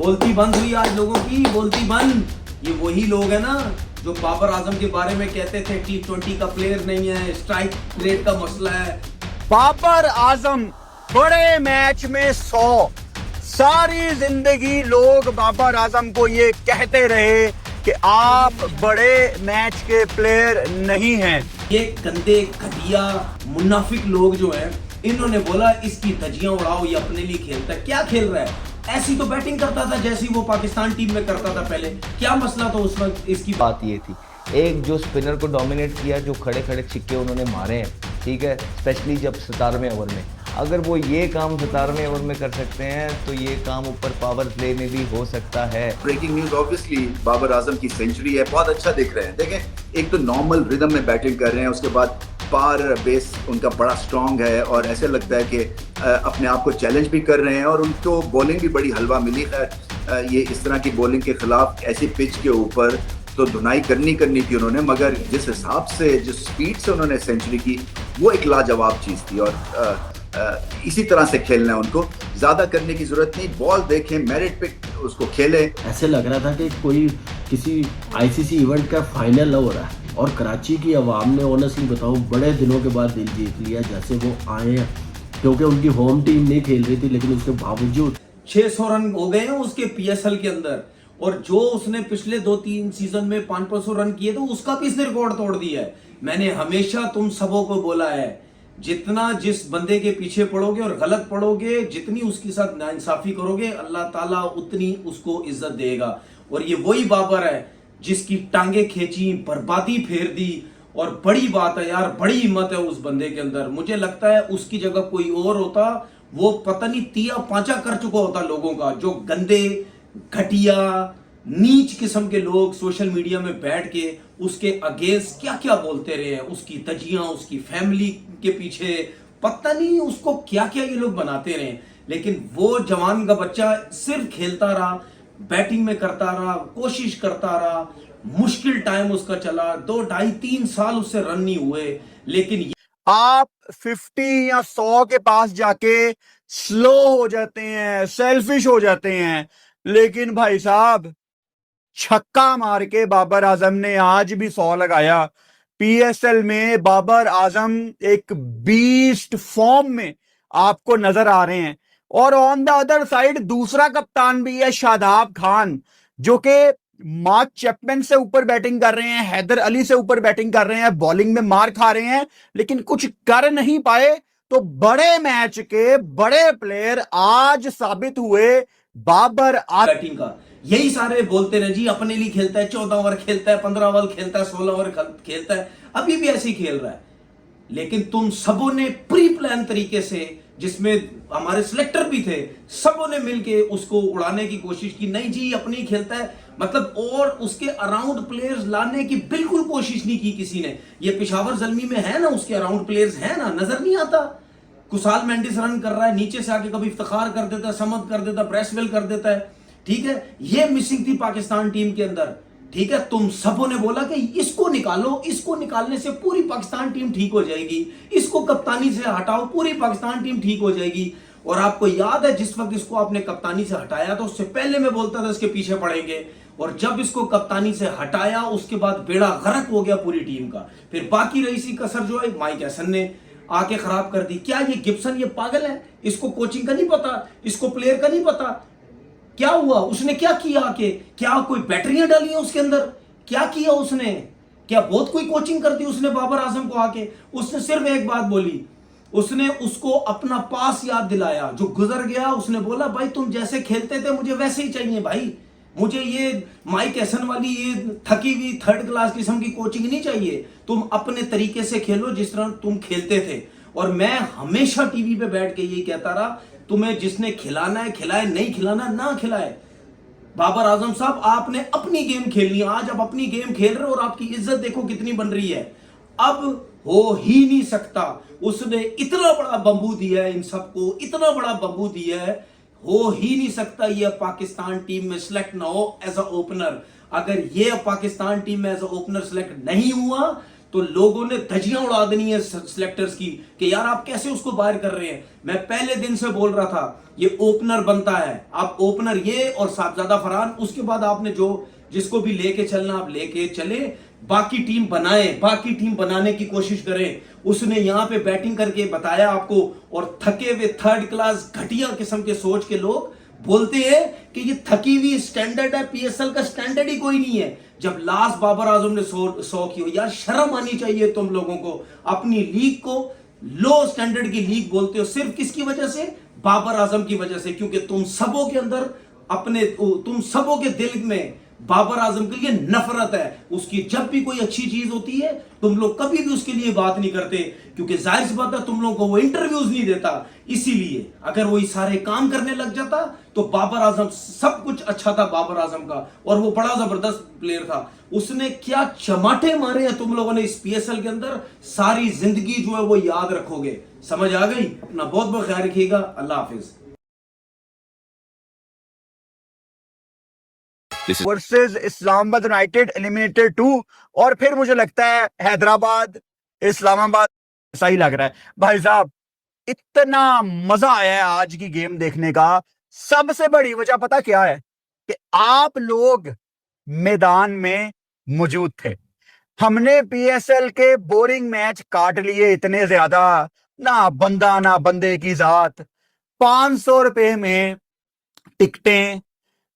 बोलती बंद हुई आज लोगों की, बोलती बंद। ये वही लोग है ना जो बाबर आजम के बारे में कहते थे T20 का प्लेयर नहीं है, स्ट्राइक रेट का मसला है। बाबर आजम बड़े मैच में 100। सारी जिंदगी लोग बाबर आजम को ये कहते रहे कि आप बड़े मैच के प्लेयर नहीं हैं। ये गंदे घटिया मुनाफिक लोग जो हैं, इन्होंने बोला इसकी धज्जियां उड़ाओ, ये अपने लिए खेलता है। क्या खेल रहा है? ऐसी तो बैटिंग करता था जैसी वो पाकिस्तान टीम में करता था पहले। क्या मसला था उस वक्त? इसकी बात ये थी, एक जो स्पिनर को डोमिनेट किया, जो खड़े खड़े छिक्के उन्होंने मारे हैं, ठीक है, स्पेशली जब 17वें ओवर में, अगर वो ये काम 17वें ओवर में कर सकते हैं तो ये काम ऊपर पावर प्ले में भी हो सकता है। Breaking news, obviously Babar Azam की सेंचुरी है, बहुत अच्छा दिख रहे हैं। देखें, एक तो नॉर्मल रिदम में बैटिंग कर रहे हैं, उसके बाद पार बेस उनका बड़ा स्ट्रांग है और ऐसे लगता है कि अपने आप को चैलेंज भी कर रहे हैं और उनको बॉलिंग भी बड़ी हलवा मिली है। ये इस तरह की बॉलिंग के खिलाफ ऐसी पिच के ऊपर तो धुनाई करनी थी उन्होंने, मगर जिस हिसाब से, जिस स्पीड से उन्होंने सेंचुरी की, वो एक लाजवाब चीज़ थी। और इसी तरह से खेलना है उनको, ज़्यादा करने की ज़रूरत नहीं। बॉल देखें, मेरिट पे उसको खेले। ऐसे लग रहा था कि कोई किसी आईसीसी इवेंट का फाइनल हो रहा है और कराची की आवाम ने ऑनेस्टली बताऊं बड़े दिनों के बाद दिल जीत लिया जैसे वो आए हैं, क्योंकि उनकी होम टीम नहीं खेल रही थी, लेकिन उसके बावजूद 600 रन हो गए हैं उसके पीएसएल के अंदर। और जो उसने पिछले 2-3 सीजन में 500-500 रन किए तो उसका भी इसने रिकॉर्ड तोड़ दिया है। मैंने हमेशा तुम सबों को बोला है, जितना जिस बंदे के पीछे पड़ोगे और गलत पड़ोगे, जितनी उसके साथ नाइंसाफी करोगे, अल्लाह ताला उतनी उसको इज्जत देगा। और ये वही बाबर है जिसकी टांगे खींची, बर्बादी फेर दी। और बड़ी बात है यार, बड़ी हिम्मत है उस बंदे के अंदर। मुझे लगता है उसकी जगह कोई और होता, वो पता नहीं तिया पांचा कर चुका होता लोगों का। जो गंदे घटिया नीच किस्म के लोग सोशल मीडिया में बैठ के उसके अगेंस्ट क्या क्या बोलते रहे हैं, उसकी तजियां, उसकी फैमिली के पीछे पता नहीं उसको क्या क्या ये लोग बनाते रहे। लेकिन वो जवान का बच्चा सिर्फ खेलता रहा, बैटिंग में करता रहा, कोशिश करता रहा। मुश्किल टाइम उसका चला, 2, 2.5, 3 साल उससे रन नहीं हुए। लेकिन आप 50 या 100 के पास जाके स्लो हो जाते हैं, सेल्फिश हो जाते हैं, लेकिन भाई साहब छक्का मार के बाबर आजम ने आज भी 100 लगाया। पीएसएल में बाबर आजम एक बीस्ट फॉर्म में आपको नजर आ रहे हैं। और ऑन द अदर साइड दूसरा कप्तान भी है शादाब खान, जो कि मार्क चैपमैन से ऊपर बैटिंग कर रहे हैं, हैदर अली से ऊपर बैटिंग कर रहे हैं, बॉलिंग में मार खा रहे हैं, लेकिन कुछ कर नहीं पाए। तो बड़े मैच के बड़े प्लेयर आज साबित हुए बाबर बैटिंग का। यही सारे बोलते रहे जी अपने लिए खेलता है, 14 ओवर खेलता है, 15 ओवर खेलता है, 16 ओवर खेलता है, अभी भी ऐसे ही खेल रहा है। लेकिन तुम सबों ने प्री प्लान तरीके से, जिसमें हमारे सिलेक्टर भी थे, सबों ने मिलके उसको उड़ाने की कोशिश की। नहीं जी अपनी ही खेलता है, मतलब, और उसके अराउंड प्लेयर्स लाने की बिल्कुल कोशिश नहीं की किसी ने। ये पेशावर जल्मी में है ना, उसके अराउंड प्लेयर्स है ना, नजर नहीं आता। कुसाल मेंडिस रन कर रहा है, नीचे से आके कभी इफ्तिखार कर देता है, समद कर देता है, ब्रेसवेल कर देता है, ठीक है। ये मिसिंग थी पाकिस्तान टीम के अंदर, ठीक है। तुम सबों ने बोला कि इसको निकालो, इसको निकालने से पूरी पाकिस्तान टीम ठीक हो जाएगी, इसको कप्तानी से हटाओ, पूरी पाकिस्तान टीम ठीक हो जाएगी। और आपको याद है जिस वक्त इसको आपने कप्तानी से हटाया तो उससे पहले मैं बोलता था इसके पीछे पड़ेंगे, और जब इसको कप्तानी से हटाया उसके बाद बेड़ा गर्क हो गया पूरी टीम का। फिर बाकी रही सी कसर जो है माइक हैसन ने आके खराब कर दी। क्या ये गिब्सन ये पागल है? इसको कोचिंग का नहीं पता, इसको प्लेयर का नहीं पता। क्या हुआ? उसने क्या किया आके? क्या कोई बैटरियां डाली हैं उसके अंदर? क्या किया उसने? क्या बहुत कोई कोचिंग कर दी उसने बाबर आजम को आके? उसने सिर्फ एक बात बोली, उसने उसको अपना पास याद दिलाया जो गुजर गया। उसने बोला भाई तुम जैसे खेलते थे मुझे वैसे ही चाहिए भाई, मुझे ये माइक हैसन वाली ये थकी हुई थर्ड क्लास किस्म की कोचिंग नहीं चाहिए। तुम अपने तरीके से खेलो जिस तरह तुम खेलते थे। और मैं हमेशा टीवी पे बैठ के यही कहता रहा, तुम्हें जिसने खिलाना है खिलाए, नहीं खिलाना ना खिलाए। बाबर आजम साहब आपने अपनी गेम खेलनी, आज आप अपनी गेम खेल रहे हो और आपकी इज्जत देखो कितनी बन रही है। अब हो ही नहीं सकता, उसने इतना बड़ा बंबू दिया है इन सबको, इतना बड़ा बंबू दिया है, हो ही नहीं सकता ये पाकिस्तान टीम में सिलेक्ट ना हो एज अ ओपनर। अगर ये पाकिस्तान टीम में एज अ ओपनर सिलेक्ट नहीं हुआ तो लोगों ने धज्जियां उड़ा देनी है सिलेक्टर्स की कि यार आप कैसे उसको बाहर कर रहे हैं। मैं पहले दिन से बोल रहा था ये ओपनर बनता है, आप ओपनर ये और साहबजादा फरहान, उसके बाद आपने जो जिसको भी लेके चलना आप लेके चले, बाकी टीम बनाए, बाकी टीम बनाने की कोशिश करें। उसने यहां पे बैटिंग करके बताया आपको, और थके हुए थर्ड क्लास घटिया किस्म के सोच के लोग बोलते हैं कि ये थकी हुई स्टैंडर्ड है, पीएसएल का स्टैंडर्ड ही कोई नहीं है। जब लास्ट बाबर आजम ने 100 की हो, यार शर्म आनी चाहिए तुम लोगों को। अपनी लीग को लो स्टैंडर्ड की लीग बोलते हो, सिर्फ किसकी वजह से? बाबर आजम की वजह से, क्योंकि तुम सबों के अंदर तुम सबों के दिल में बाबर आजम के लिए नफरत है। उसकी जब भी कोई अच्छी चीज होती है तुम लोग कभी भी उसके लिए बात नहीं करते, क्योंकि जाहिर सी बात है तुम लोगों को वो इंटरव्यूज नहीं देता। इसीलिए अगर वो सारे काम करने लग जाता तो बाबर आजम, सब कुछ अच्छा था बाबर आजम का, और वो बड़ा जबरदस्त प्लेयर था। उसने क्या चमाटे मारे हैं तुम लोगों ने इस पीएसएल के अंदर, सारी जिंदगी जो है वो याद रखोगे। समझ आ गई? अपना बहुत बहुत ख्याल रखिएगा। अल्लाह हाफिज। वर्सेस इस्लामाबाद यूनाइटेड एलिमिनेटेड 2, और फिर मुझे लगता है हैदराबाद इस्लामाबाद, ऐसा ही लग रहा है भाई साहब। इतना मजा आया है आज की गेम देखने का। सबसे बड़ी वजह पता क्या है? कि आप लोग मैदान में मौजूद थे। हमने पीएसएल के बोरिंग मैच काट लिए इतने ज्यादा, ना बंदा ना बंदे की जात। 500 रुपए में टिकटें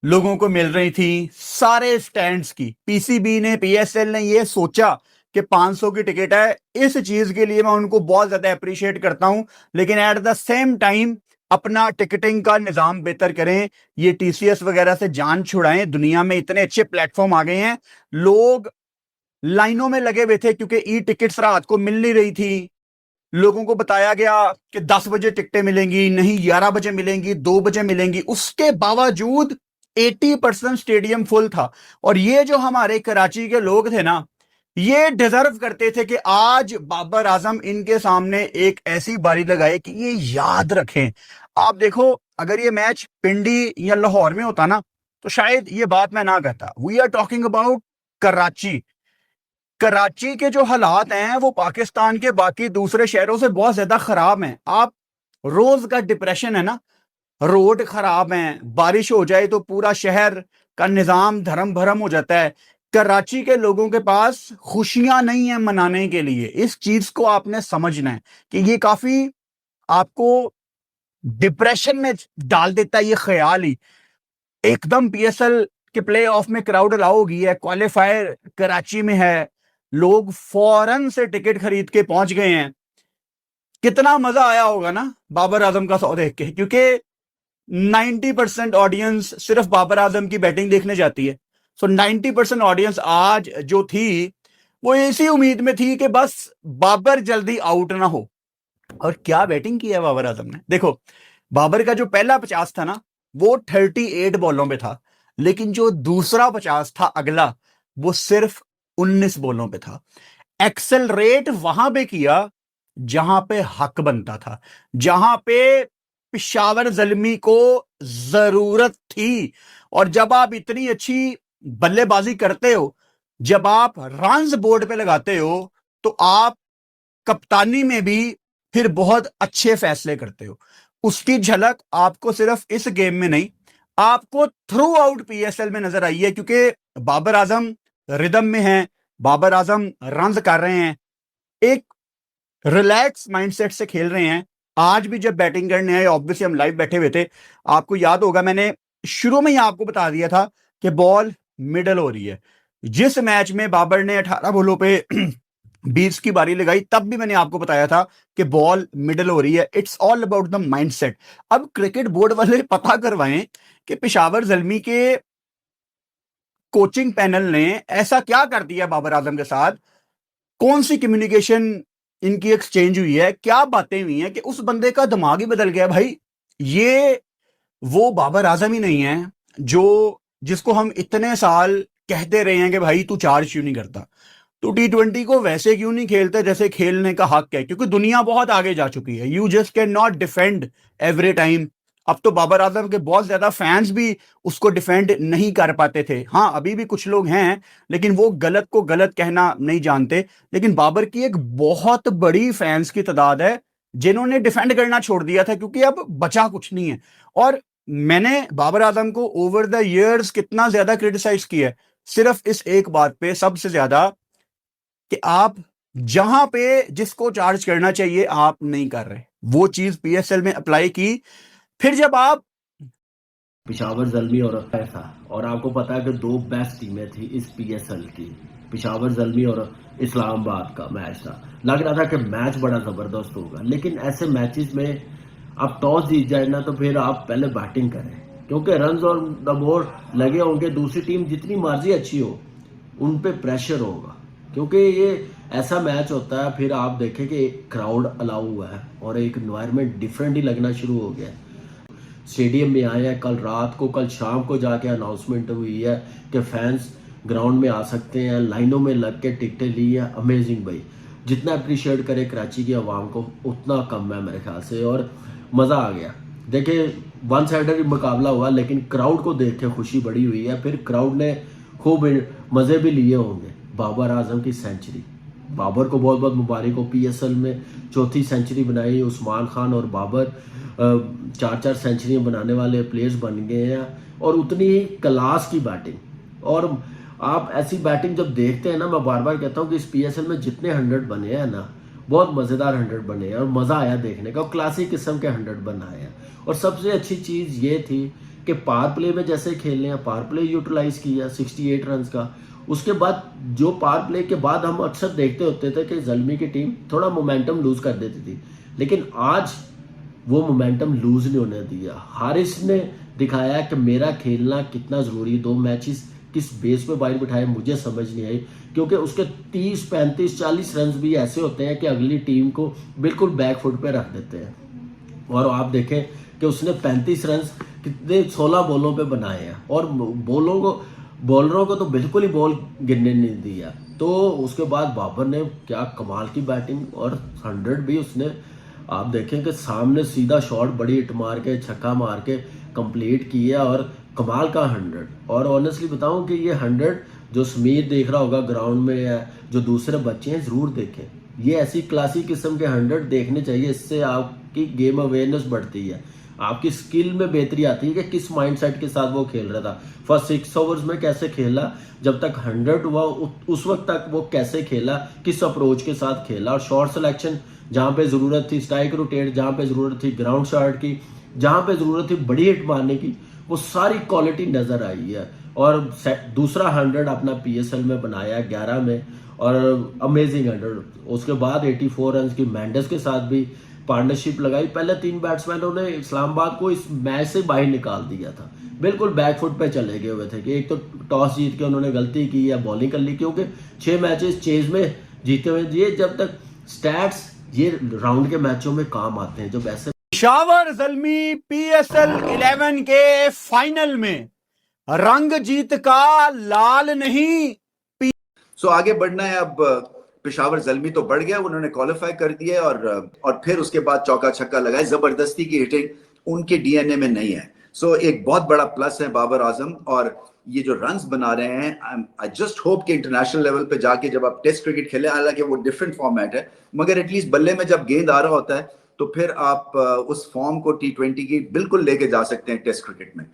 लोगों को मिल रही थी सारे स्टैंड्स की। पीसीबी ने, पीएसएल ने ये सोचा कि 500 की टिकट है। इस चीज के लिए मैं उनको बहुत ज्यादा अप्रिशिएट करता हूं, लेकिन एट द सेम टाइम अपना टिकटिंग का निजाम बेहतर करें। ये टीसीएस वगैरह से जान छुड़ाएं। दुनिया में इतने अच्छे प्लेटफॉर्म आ गए हैं, लोग लाइनों में लगे हुए थे क्योंकि ई टिकट्स रात को मिल नहीं रही थी। लोगों को बताया गया कि 10 बजे टिकटें मिलेंगी, नहीं 11 बजे मिलेंगी, 2 बजे मिलेंगी। उसके बावजूद 80% स्टेडियम फुल था। और ये जो हमारे कराची के लोग थे ना, ये डिजर्व करते थे कि आज बाबर आजम इनके सामने एक ऐसी बारी लगाए कि ये याद रखें। आप देखो, अगर ये मैच पिंडी या लाहौर में होता ना तो शायद ये बात मैं ना कहता। We are talking about Karachi. Karachi के जो हालात हैं वो पाकिस्तान के बाकी दूसरे शहरों से बहुत ज्यादा खराब हैं। आप रोज का डिप्रेशन है ना, रोड खराब हैं, बारिश हो जाए तो पूरा शहर का निजाम धर्म भरम हो जाता है। कराची के लोगों के पास खुशियां नहीं है मनाने के लिए। इस चीज को आपने समझना है कि ये काफी आपको डिप्रेशन में डाल देता है ये ख्याल ही। एकदम पीएसएल के प्ले ऑफ में क्राउड अलाउ होगी है, क्वालिफायर कराची में है, लोग फौरन से टिकट खरीद के पहुंच गए हैं। कितना मजा आया होगा ना बाबर आजम का शो देख के, क्योंकि 90% ऑडियंस सिर्फ बाबर आजम की बैटिंग देखने जाती है। सो 90% ऑडियंस आज जो थी वो इसी उम्मीद में थी कि बस बाबर जल्दी आउट ना हो। और क्या बैटिंग की है बाबर आजम ने। देखो, बाबर का जो पहला 50 था ना वो 38 बॉलों पे था, लेकिन जो दूसरा 50 था अगला, वो सिर्फ 19 बॉलों पे था। एक्सेल रेट वहां पे किया जहां पे हक बनता था, जहां पे पेशावर ज़ल्मी को जरूरत थी। और जब आप इतनी अच्छी बल्लेबाजी करते हो, जब आप रन्स बोर्ड पे लगाते हो, तो आप कप्तानी में भी फिर बहुत अच्छे फैसले करते हो। उसकी झलक आपको सिर्फ इस गेम में नहीं, आपको थ्रू आउट पीएसएल में नजर आई है, क्योंकि बाबर आजम रिदम में है, बाबर आजम रन्स कर रहे हैं, एक रिलैक्स माइंडसेट से खेल रहे हैं। आज भी जब बैटिंग करने आए, ऑब्वियसली हम लाइव बैठे हुए थे, आपको याद होगा मैंने शुरू में ही आपको बता दिया था कि बॉल मिडल हो रही है। जिस मैच में बाबर ने 18 बॉलों पे 20 की बारी लगाई, तब भी मैंने आपको बताया था कि बॉल मिडल हो रही है। It's all about the mindset. अब क्रिकेट बोर्ड वाले पता करवाएं कि पेशावर ज़ल्मी के कोचिंग पैनल ने ऐसा क्या कर दिया बाबर आजम के साथ, कौन सी कम्युनिकेशन इनकी एक्सचेंज हुई है, क्या बातें हुई हैं कि उस बंदे का दिमाग ही बदल गया। भाई ये वो बाबर आजम ही नहीं है जो जिसको हम इतने साल कहते रहे हैं कि भाई तू चार्ज क्यों नहीं करता, तो T20 को वैसे क्यों नहीं खेलते जैसे खेलने का हक है, क्योंकि दुनिया बहुत आगे जा चुकी है। You just can not defend every time अब तो बाबर आजम के बहुत ज्यादा फैंस भी उसको डिफेंड नहीं कर पाते थे। हाँ, अभी भी कुछ लोग हैं, लेकिन वो गलत को गलत कहना नहीं जानते। लेकिन बाबर की एक बहुत बड़ी फैंस की तादाद है जिन्होंने डिफेंड करना छोड़ दिया था, क्योंकि अब बचा कुछ नहीं है। और मैंने बाबर आजम को ओवर द इयर्स कितना ज्यादा क्रिटिसाइज किया है, सिर्फ इस एक बात पे सबसे ज्यादा, कि आप जहां पे जिसको चार्ज करना चाहिए आप नहीं कर रहे। वो चीज पीएसएल में अप्लाई की। फिर जब आप पिशावर ज़ल्मी और ऐसा, और आपको पता है कि दो बेस्ट टीमें थी इस पीएसएल की, पिशावर ज़ल्मी और इस्लामाबाद का मैच था। लग रहा था कि मैच बड़ा ज़बरदस्त होगा, लेकिन ऐसे मैचेस में आप टॉस जीत जाए ना तो फिर आप पहले बैटिंग करें, क्योंकि रन्स और द मोर लगे होंगे, दूसरी टीम जितनी मर्जी अच्छी हो उन पे प्रेशर होगा, क्योंकि ये ऐसा मैच होता है। फिर आप देखें कि एक क्राउड अलाउ हुआ है और एक एनवायरनमेंट डिफरेंट ही लगना शुरू हो गया है। स्टेडियम में आए हैं, कल रात को, कल शाम को जाके अनाउंसमेंट हुई है कि फैंस ग्राउंड में आ सकते हैं, लाइनों में लग के टिकटें ली हैं। अमेजिंग भाई, जितना अप्रिशिएट करे कराची की आवाम को उतना कम है मेरे ख्याल से, और मज़ा आ गया। देखिए, वन साइडर मुकाबला हुआ, लेकिन क्राउड को देख के खुशी बड़ी हुई है। फिर क्राउड ने खूब मज़े भी लिए होंगे। बाबर आजम की सेंचुरी, बाबर को बहुत बहुत मुबारक हो। पीएसएल में चौथी सेंचुरी बनाई। उस्मान खान और बाबर 4-4 सेंचुरियां बनाने वाले प्लेयर्स बन गए हैं, और उतनी ही क्लास की बैटिंग। और आप ऐसी बैटिंग जब देखते हैं ना, मैं बार बार कहता हूँ कि इस पीएसएल में जितने 100 बने हैं ना, बहुत मज़ेदार 100 बने हैं और मज़ा आया देखने का, और क्लासिक किस्म के 100 बनाए हैं। और सबसे अच्छी चीज़ ये थी कि पावर प्ले में जैसे खेलने हैं, पावर प्ले यूटिलाइज किया 68 रन का। उसके बाद जो पावर प्ले के बाद हम अक्सर देखते होते थे कि ज़ल्मी की टीम थोड़ा मोमेंटम लूज कर देती थी, लेकिन आज वो मोमेंटम लूज नहीं होने दिया। हारिस ने दिखाया कि मेरा खेलना कितना ज़रूरी। 2 मैचेस किस बेस पे बाहर बिठाए मुझे समझ नहीं आई, क्योंकि उसके 30, 35, 40 रन भी ऐसे होते हैं कि अगली टीम को बिल्कुल बैक फुट पे रख देते हैं। और आप देखें कि उसने 35 रन कितने 16 बॉलों पे बनाए हैं, और बॉलरों को तो बिल्कुल ही बॉल गिरने नहीं दिया। तो उसके बाद बाबर ने क्या कमाल की बैटिंग, और 100 भी उसने, आप देखें कि सामने सीधा शॉट बड़ी हिट मार के छक्का मार के कंप्लीट किया, और कमाल का 100। और ऑनेस्टली बताऊं कि ये 100 जो समीर देख रहा होगा ग्राउंड में, या जो दूसरे बच्चे हैं ज़रूर देखें। ये ऐसी क्लासिक किस्म के 100 देखने चाहिए। इससे आपकी गेम अवेयरनेस बढ़ती है, आपकी स्किल में बेहतरी आती है कि किस माइंडसेट के साथ वो खेल रहा था। फर्स्ट 6 ओवर्स में कैसे खेला, जब तक 100 हुआ उस वक्त तक वो कैसे खेला, किस अप्रोच के साथ खेला, और शॉट सिलेक्शन जहाँ पे ज़रूरत थी, स्ट्राइक रोटेट जहाँ पे ज़रूरत थी, ग्राउंड शॉट की जहाँ पे ज़रूरत थी, बड़ी हिट मारने की, वो सारी क्वालिटी नज़र आई है। और दूसरा 100 अपना पीएसएल में बनाया 11 में, और अमेजिंग 100। उसके बाद 84 रन की मेंडेस के साथ भी पार्टनरशिप लगाई। पहले 3 बैट्समैनों ने इस्लामाबाद को इस मैच से बाहर निकाल दिया था, बिल्कुल बैकफुट पे चले गए हुए थे कि एक तो टॉस जीत के उन्होंने गलती की या बॉलिंग कर ली, क्योंकि 6 मैचेस चेज में जीते हुए। ये जब तक स्टैट्स ये राउंड के मैचों में काम आते हैं, जब ऐसे। पिशावर ज़ल्मी पीएसएल 11 के फाइनल में रंग जीत का लाल नहीं। सो आगे बढ़ना है अब। पिशावर ज़ल्मी तो बढ़ गया, उन्होंने क्वालिफाई कर दिया, और फिर उसके बाद चौका छक्का लगाए। जबरदस्ती की हिटिंग उनके डीएनए में नहीं है। सो एक बहुत बड़ा प्लस है बाबर आजम, और ये जो रन्स बना रहे हैं, आई जस्ट होप कि इंटरनेशनल लेवल पे जाके जब आप टेस्ट क्रिकेट खेले, हालांकि वो डिफरेंट फॉर्मेट है, मगर एटलीस्ट बल्ले में जब गेंद आ रहा होता है तो फिर आप उस फॉर्म को T20 की बिल्कुल लेके जा सकते हैं टेस्ट क्रिकेट में।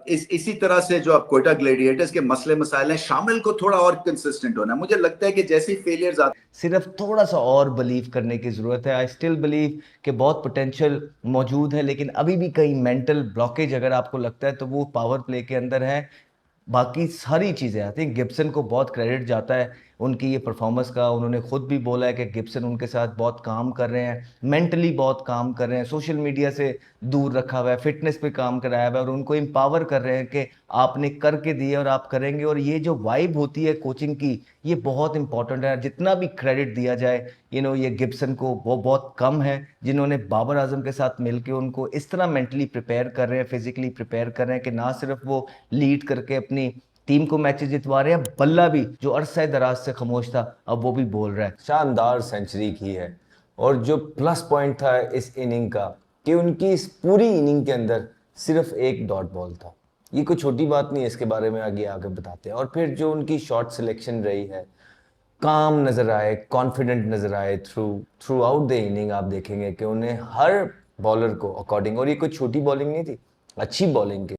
इसी तरह से जो आप कोयटा ग्लैडिएटर्स के मसले मसाइल हैं, शामिल को थोड़ा और कंसिस्टेंट होना। मुझे लगता है कि जैसे ही फेलियर्स आते, सिर्फ थोड़ा सा और बिलीव करने की ज़रूरत है। आई स्टिल बिलीव कि बहुत पोटेंशियल मौजूद है, लेकिन अभी भी कहीं मेंटल ब्लॉकेज अगर आपको लगता है तो वो पावर प्ले के अंदर है। बाकी सारी चीज़ें, आई थिंक गिब्सन को बहुत क्रेडिट जाता है उनकी ये परफॉर्मेंस का। उन्होंने खुद भी बोला है कि गिब्सन उनके साथ बहुत काम कर रहे हैं, मेंटली बहुत काम कर रहे हैं, सोशल मीडिया से दूर रखा हुआ है, फिटनेस पे काम कराया हुआ है, और उनको एम्पावर कर रहे हैं कि आपने करके दिए और आप करेंगे। और ये जो वाइब होती है कोचिंग की, ये बहुत इंपॉर्टेंट है। जितना भी क्रेडिट दिया जाए ये गिब्सन को, वो बहुत कम है जिन्होंने बाबर आजम के साथ मिलकर उनको इस तरह मेंटली प्रिपेयर कर रहे हैं, फिजिकली प्रिपेयर कर रहे हैं कि ना सिर्फ वो लीड करके अपनी टीम को मैचेस जितवा रहे हैं, बल्ला भी जो अरसा दराज से खामोश था अब वो भी बोल रहा है। शानदार सेंचुरी की है। और जो प्लस पॉइंट था इस इनिंग का कि उनकी इस पूरी इनिंग के अंदर सिर्फ एक डॉट बॉल था। ये कोई छोटी बात नहीं है, इसके बारे में आगे आगे बताते हैं। और फिर जो उनकी शॉट सिलेक्शन रही है, काम नज़र आए, कॉन्फिडेंट नज़र आए थ्रू आउट द इनिंग। आप देखेंगे कि उन्हें हर बॉलर को अकॉर्डिंग, और ये कोई छोटी बॉलिंग नहीं थी, अच्छी बॉलिंग की